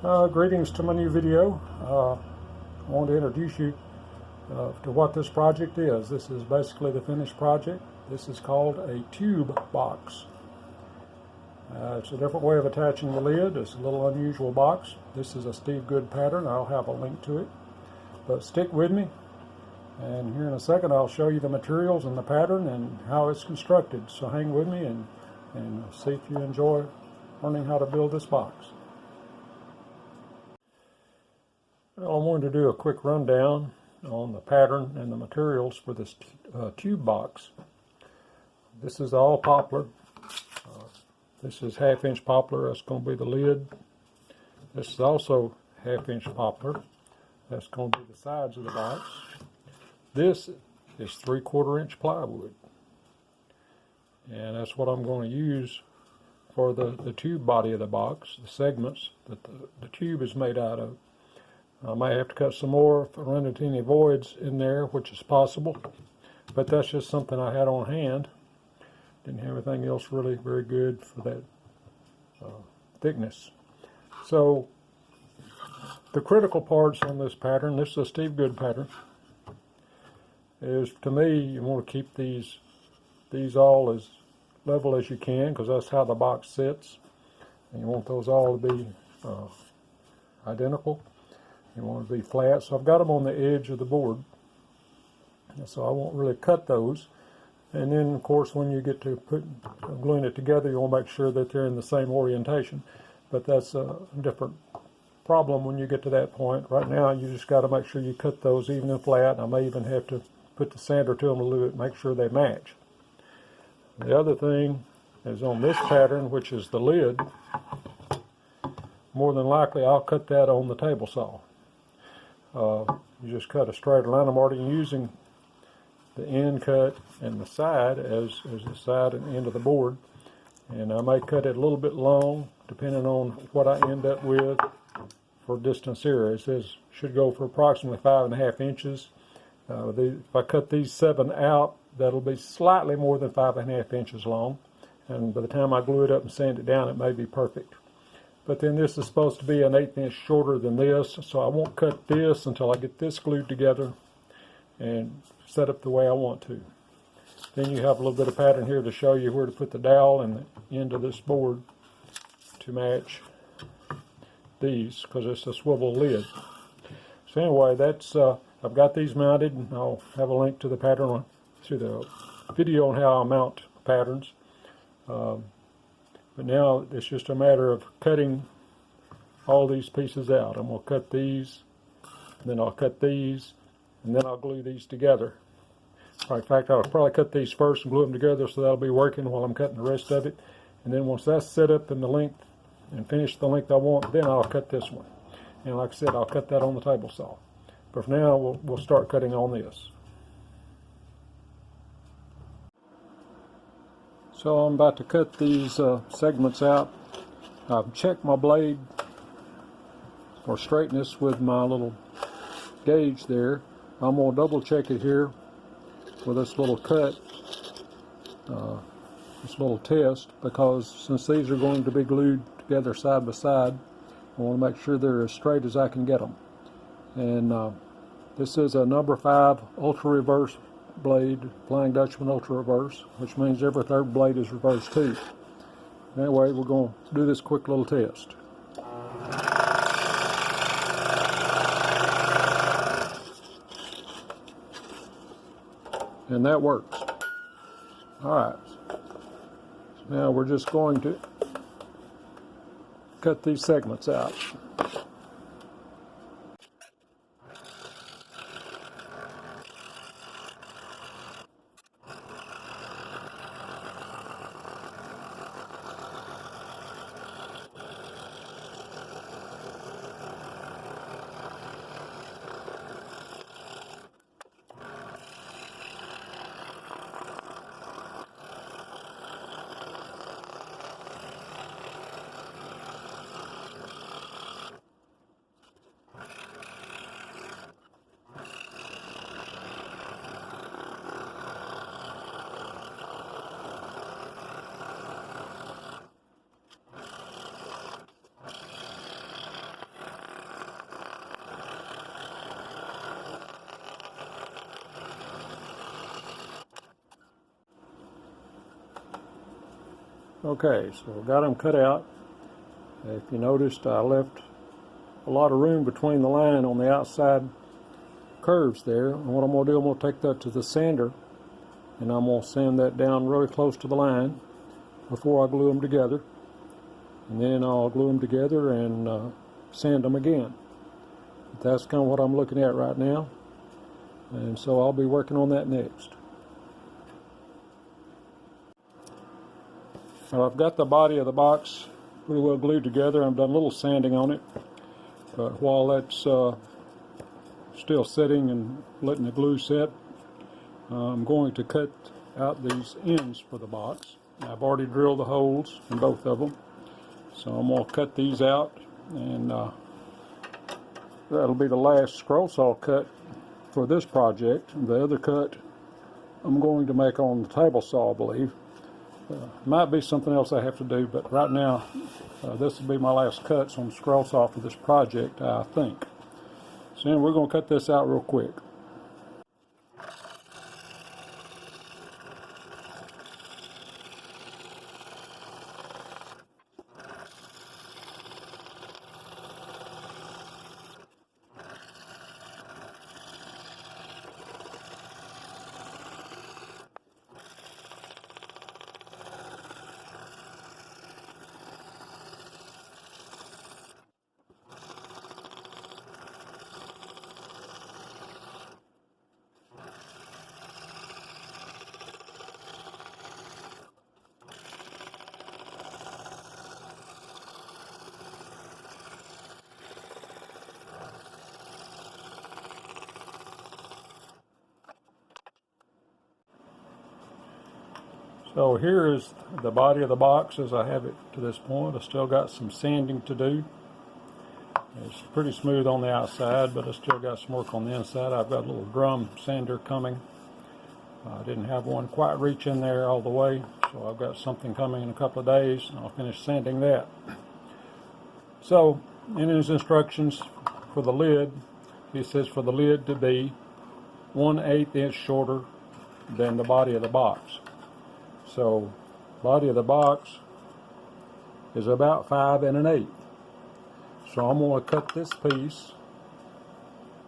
Greetings to my new video. I want to introduce you to what this project is. This is basically the finished project. This is called a tube box. It's a different way of attaching the lid. It's a little unusual box. This is a Steve Good pattern. I'll have a link to it. But stick with me, and here in a second I'll show you the materials and the pattern and how it's constructed. So hang with me and see if you enjoy learning how to build this box. Well, I wanted to do a quick rundown on the pattern and the materials for this tube box. This is all poplar. This is 1/2 inch poplar. That's going to be the lid. This is also 1/2 inch poplar. That's going to be the sides of the box. This is 3/4 inch plywood. And that's what I'm going to use for the tube body of the box, the segments that the tube is made out of. I may have to cut some more if I run into any voids in there, which is possible, but that's just something I had on hand. Didn't have anything else really very good for that thickness. So the critical parts on this pattern, this is a Steve Good pattern, is to me you want to keep these all as level as you can, because that's how the box sits, and you want those all to be identical. You want to be flat, so I've got them on the edge of the board, so I won't really cut those. And then of course when you get to gluing it together, you want to make sure that they're in the same orientation, but that's a different problem when you get to that point. Right now you just got to make sure you cut those even and flat. I may even have to put the sander to them a little bit, make sure they match. The other thing is on this pattern, which is the lid, more than likely I'll cut that on the table saw. You just cut a straight line. I'm already using the end cut and the side as the side and end of the board, and I may cut it a little bit long depending on what I end up with for distance here. It says should go for approximately 5.5 inches. If I cut these 7 out, that'll be slightly more than 5.5 inches long, and by the time I glue it up and sand it down, it may be perfect. But then this is supposed to be an 1/8 inch shorter than this, so I won't cut this until I get this glued together and set up the way I want to. Then you have a little bit of pattern here to show you where to put the dowel and the end of this board to match these, because it's a swivel lid. So anyway, that's I've got these mounted, and I'll have a link to the pattern, to the video on how I mount patterns. But now it's just a matter of cutting all these pieces out. I'm going to cut these, then I'll cut these, and then I'll glue these together. In fact, I'll probably cut these first and glue them together, so that'll be working while I'm cutting the rest of it. And then once that's set up in the length and finished the length I want, then I'll cut this one. And like I said, I'll cut that on the table saw. But for now, we'll start cutting on this. So I'm about to cut these segments out. I've checked my blade for straightness with my little gauge there. I'm going to double check it here with this little cut, this little test, because since these are going to be glued together side by side, I want to make sure they're as straight as I can get them. And this is a number 5 ultra reverse blade, Flying Dutchman ultra reverse, which means every third blade is reversed too. Anyway, we're going to do this quick little test. And that works. Alright, so now we're just going to cut these segments out. Okay, so I got them cut out. If you noticed, I left a lot of room between the line on the outside curves there. And what I'm going to do, I'm going to take that to the sander, and I'm going to sand that down really close to the line before I glue them together. And then I'll glue them together and sand them again. But that's kind of what I'm looking at right now. And so I'll be working on that next. Now I've got the body of the box pretty well glued together. I've done a little sanding on it. But while that's still sitting and letting the glue set, I'm going to cut out these ends for the box. I've already drilled the holes in both of them. So I'm going to cut these out, and that'll be the last scroll saw cut for this project. The other cut I'm going to make on the table saw, I believe. Might be something else I have to do, but right now this will be my last cuts on the scroll saw for this project, I think. So we're going to cut this out real quick. So here is the body of the box as I have it to this point. I still got some sanding to do. It's pretty smooth on the outside, but I still got some work on the inside. I've got a little drum sander coming. I didn't have one quite reach in there all the way, so I've got something coming in a couple of days, and I'll finish sanding that. So in his instructions for the lid, he says for the lid to be 1/8 inch shorter than the body of the box. So body of the box is about 5 1/8. So I'm going to cut this piece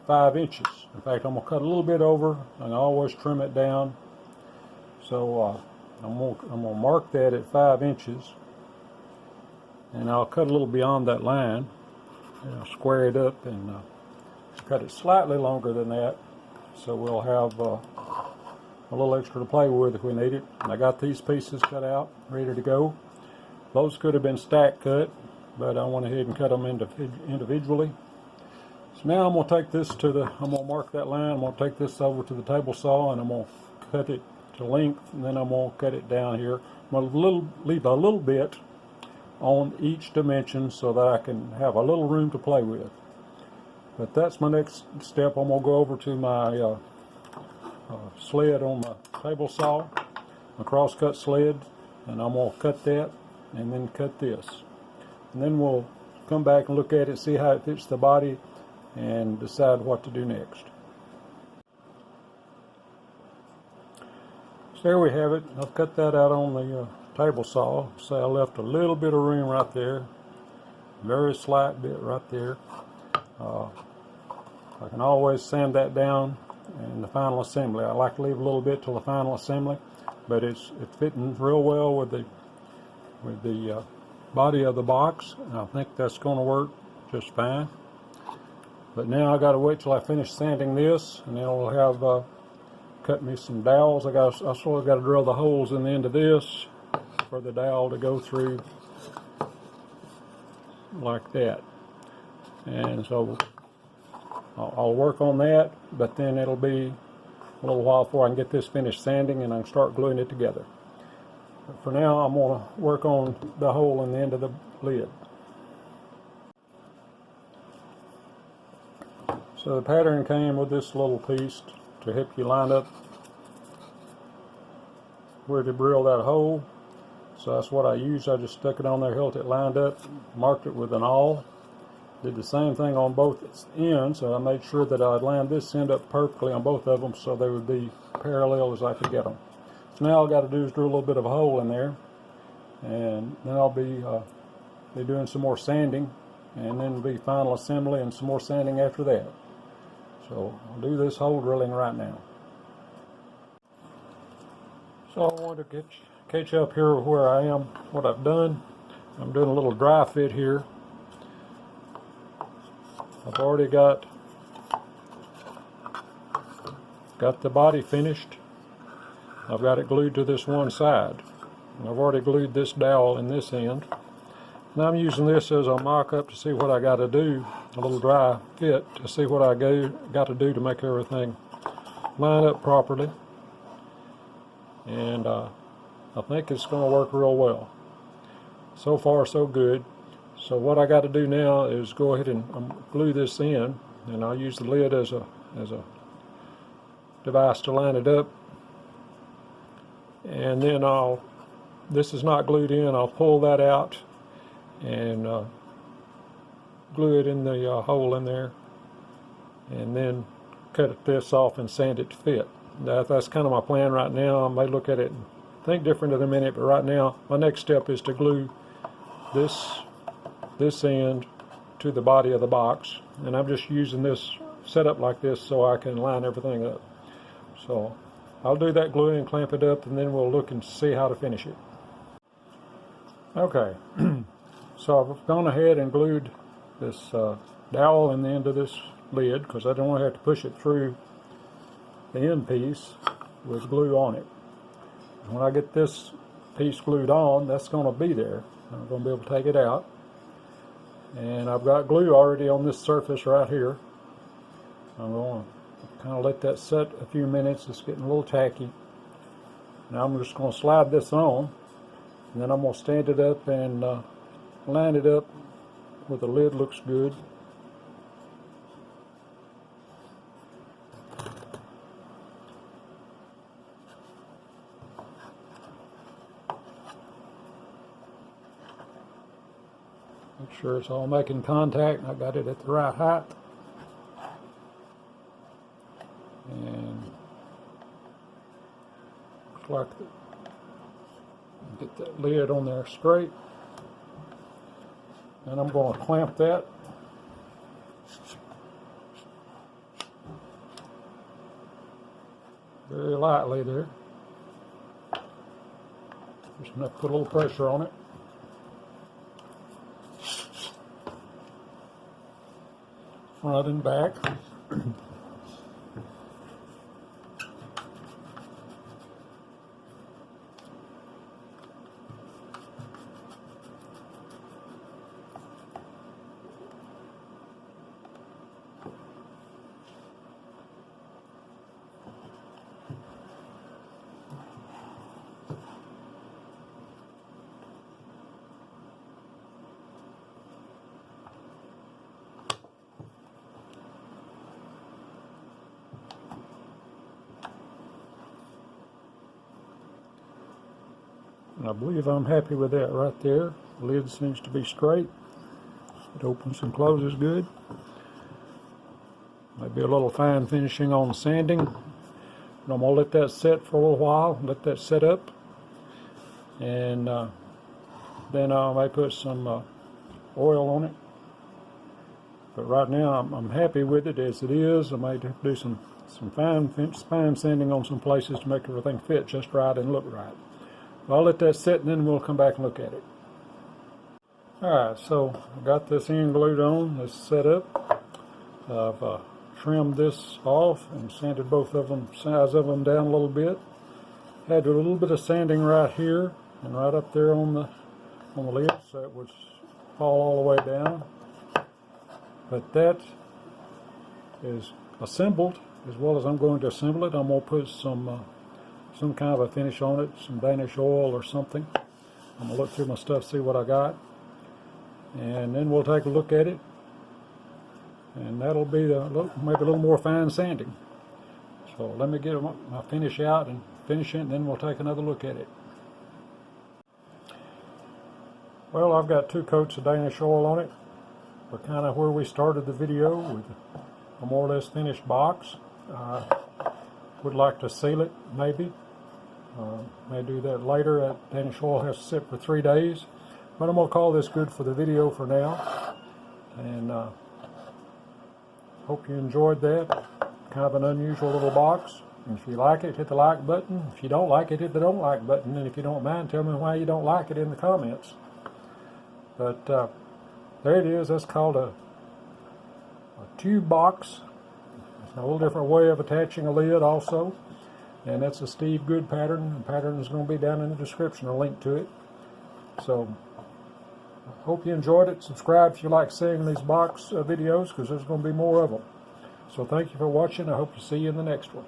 5 inches. In fact, I'm going to cut a little bit over, and I always trim it down. So I'm going to mark that at 5 inches, and I'll cut a little beyond that line, and I'll square it up and cut it slightly longer than that, so we'll have a little extra to play with if we need it. And I got these pieces cut out, ready to go. Those could have been stack cut, but I went ahead and cut them individually. So now I'm going to take this to I'm going to mark that line, I'm going to take this over to the table saw, and I'm going to cut it to length, and then I'm going to cut it down here. I'm going to leave a little bit on each dimension so that I can have a little room to play with. But that's my next step. I'm going to go over to my sled on the table saw, a crosscut sled, and I'm going to cut that and then cut this. And then we'll come back and look at it, see how it fits the body, and decide what to do next. So there we have it. I've cut that out on the table saw. So I left a little bit of room right there, very slight bit right there. I can always sand that down in the final assembly. I like to leave a little bit till the final assembly, but it's fitting real well with the body of the box, and I think that's going to work just fine. But now I got to wait till I finish sanding this, and then I'll have cut me some dowels. I sort of got to drill the holes in the end of this for the dowel to go through like that. And so I'll work on that, but then it'll be a little while before I can get this finished sanding and I can start gluing it together. But for now, I'm going to work on the hole in the end of the lid. So the pattern came with this little piece to help you line up where to drill that hole. So that's what I used. I just stuck it on there, held it lined up, marked it with an awl. Did the same thing on both ends, so I made sure that I'd lined this end up perfectly on both of them so they would be parallel as I could get them. So now all I got to do is drill a little bit of a hole in there, and then I'll be doing some more sanding, and then be final assembly and some more sanding after that. So I'll do this hole drilling right now. So I want to catch up here where I am, what I've done. I'm doing a little dry fit here. I've already got the body finished. I've got it glued to this one side. And I've already glued this dowel in this end. And I'm using this as a mock-up to see what I got to do, a little dry fit, to see what I got to do to make everything line up properly. And I think it's going to work real well. So far, so good. So what I got to do now is go ahead and glue this in, and I'll use the lid as a device to line it up. And then this is not glued in, I'll pull that out and glue it in the hole in there, and then cut this off and sand it to fit. That's kind of my plan right now. I may look at it and think different in a minute, but right now my next step is to glue this end to the body of the box, and I'm just using this setup like this so I can line everything up. So I'll do that gluing and clamp it up, and then we'll look and see how to finish it. Okay, so I've gone ahead and glued this dowel in the end of this lid because I don't want to have to push it through the end piece with glue on it. When I get this piece glued on, that's going to be there. I'm going to be able to take it out. And I've got glue already on this surface right here. I'm going to kind of let that set a few minutes. It's getting a little tacky. Now I'm just going to slide this on, and then I'm going to stand it up and line it up where the lid looks good. Make sure it's all making contact and I got it at the right height. And looks like get that lid on there straight. And I'm going to clamp that. Very lightly there. Just enough to put a little pressure on it. Front and back. And I believe I'm happy with that right there. The lid seems to be straight. It opens and closes good. Maybe a little fine finishing on sanding. And I'm going to let that set for a little while, let that set up. And then I may put some oil on it. But right now I'm happy with it as it is. I may do some fine sanding on some places to make everything fit just right and look right. I'll let that sit and then we'll come back and look at it. Alright, so I got this end glued on, it's set up. I've trimmed this off and sanded both of them, sides of them down a little bit. Had a little bit of sanding right here and right up there on the lid so it would fall all the way down. But that is assembled as well as I'm going to assemble it. I'm going to put some kind of a finish on it, some Danish oil or something. I'm going to look through my stuff, see what I got, and then we'll take a look at it, and that'll be maybe a little more fine sanding. So let me get my finish out and finish it, and then we'll take another look at it. Well, I've got 2 coats of Danish oil on it. We're kind of where we started the video with a more or less finished box. Would like to seal it maybe. May do that later. That Danish oil has to sit for 3 days. But I'm going to call this good for the video for now. And hope you enjoyed that. Kind of an unusual little box. And if you like it, hit the like button. If you don't like it, hit the don't like button. And if you don't mind, tell me why you don't like it in the comments. But there it is. That's called a tube box. It's a little different way of attaching a lid also. And that's a Steve Good pattern. The pattern is going to be down in the description, a link to it. So, I hope you enjoyed it. Subscribe if you like seeing these box videos, because there's going to be more of them. So thank you for watching. I hope to see you in the next one.